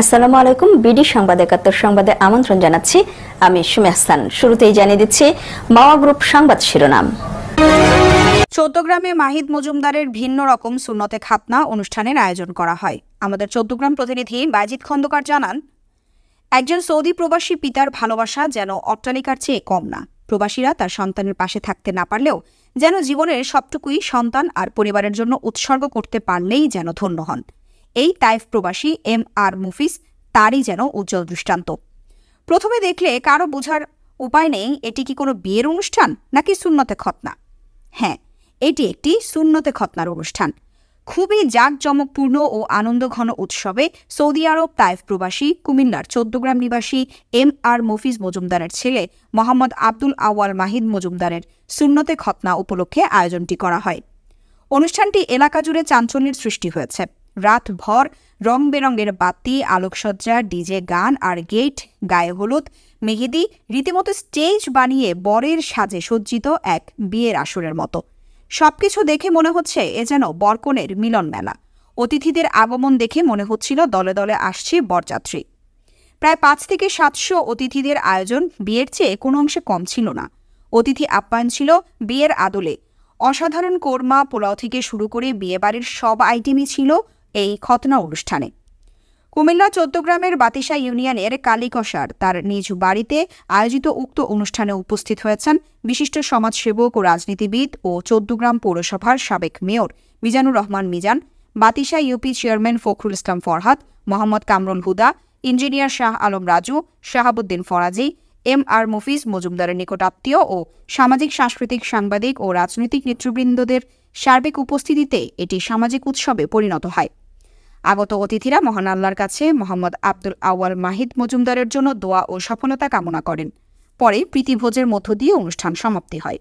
আসসালামু আলাইকুম। বিডি সংবাদ ৭১ সংবাদে আমন্ত্রণ জানাচ্ছি। আমি সুমি হাসান। শুরুতেই জানিয়ে দিচ্ছি মাওয়া গ্রুপ সংবাদ শিরোনাম। চৌদ্দগ্রামে মাহিদ মজুমদারের ভিন্ন রকম সুন্নতে খাতনা অনুষ্ঠানের আয়োজন করা হয়। আমাদের চৌদ্দগ্রাম প্রতিনিধি বাইজিদ খন্দকার জানান, একজন সৌদি প্রবাসী পিতার ভালোবাসা যেন অট্টালিকার চেয়ে কম না। প্রবাসীরা তার সন্তানের পাশে থাকতে না পারলেও যেন জীবনের সবটুকুই সন্তান আর পরিবারের জন্য উৎসর্গ করতে পারলেই যেন ধন্য হন। এই তাইফ প্রবাসী MR মুফিস তারই যেন উজ্জ্বল দৃষ্টান্ত। প্রথমে দেখলে কারো বোঝার উপায় নেই এটি কি কোনো বিয়ের অনুষ্ঠান নাকি সুন্নতে খতনা। হ্যাঁ, এটি একটি সুন্নতে খতনার অনুষ্ঠান। খুবই জাঁকজমকপূর্ণ ও আনন্দঘন উৎসবে সৌদি আরব তাইফ প্রবাসী কুমিল্লার চৌদ্দগ্রাম নিবাসী MR মুফিজ মজুমদারের ছেলে মোহাম্মদ আব্দুল আওয়াল মাহিদ মজুমদারের সুন্নতে খতনা উপলক্ষে আয়োজনটি করা হয়। অনুষ্ঠানটি এলাকা জুড়ে চাঞ্চল্যের সৃষ্টি হয়েছে। রাতভর রং বেরঙের বাতি, আলোকসজ্জা, ডিজে গান আর গেট, গায়ে হলুদ, মেহেদি, রীতিমতো স্টেজ বানিয়ে বরের সাজে সজ্জিত এক বিয়ের আসরের মতো। সবকিছু দেখে মনে হচ্ছে এ যেন বরকনের মিলন মেলা। অতিথিদের আগমন দেখে মনে হচ্ছিল দলে দলে আসছে বরযাত্রী। প্রায় ৫ থেকে ৭০০ অতিথিদের আয়োজন বিয়ের চেয়ে কোনো অংশে কম ছিল না। অতিথি আপ্যায়ন ছিল বিয়ের আদলে। অসাধারণ কোরমা, পোলাও থেকে শুরু করে বিয়েবাড়ির সব আইটেমই ছিল এই খতনা অনুষ্ঠানে। কুমিল্লা চৌদ্দগ্রামের বাতিশা ইউনিয়নের কালীকসার তার নিজ বাড়িতে আয়োজিত উক্ত অনুষ্ঠানে উপস্থিত হয়েছেন বিশিষ্ট সমাজসেবক ও রাজনীতিবিদ ও চৌদ্দগ্রাম পৌরসভার সাবেক mayor Mizanur Rahman Mizan, Batisha UP chairman Fakhrul Islam Farhad, Mohammad Kamrul Huda, engineer Shah Alam Raju, Shahabuddin Farazi, MR Mufiz মজুমদারের নিকটাত্মীয় ও সামাজিক সাংস্কৃতিক সাংবাদিক ও রাজনৈতিক নেতৃবৃন্দদের সার্বিক উপস্থিতিতে এটি সামাজিক উৎসবে পরিণত হয়। আগত অতিথিরা মহান আল্লাহর কাছে মোহাম্মদ আব্দুল আওয়াল মাহিদ মজুমদারের জন্য দোয়া ও সফলতা কামনা করেন। পরে প্রীতিভোজের মধ্য দিয়ে অনুষ্ঠান সমাপ্তি হয়।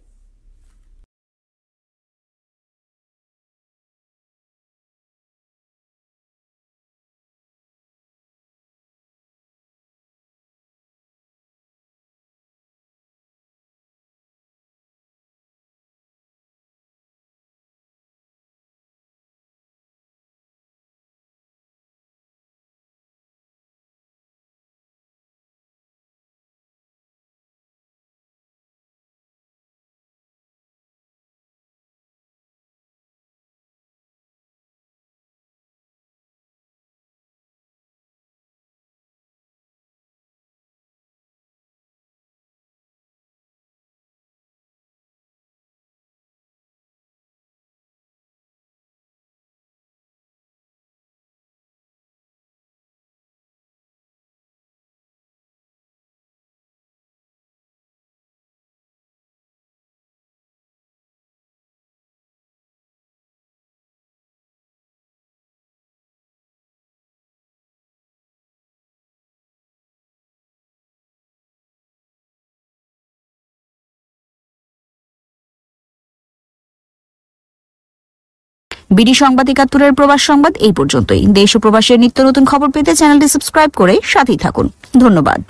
বিডি সংবাদ ৭১-এর প্রবাস সংবাদ এই পর্যন্তই। দেশ ও প্রবাসের নিত্য নতুন খবর পেতে চ্যানেলটি সাবস্ক্রাইব করে সাথেই থাকুন। ধন্যবাদ।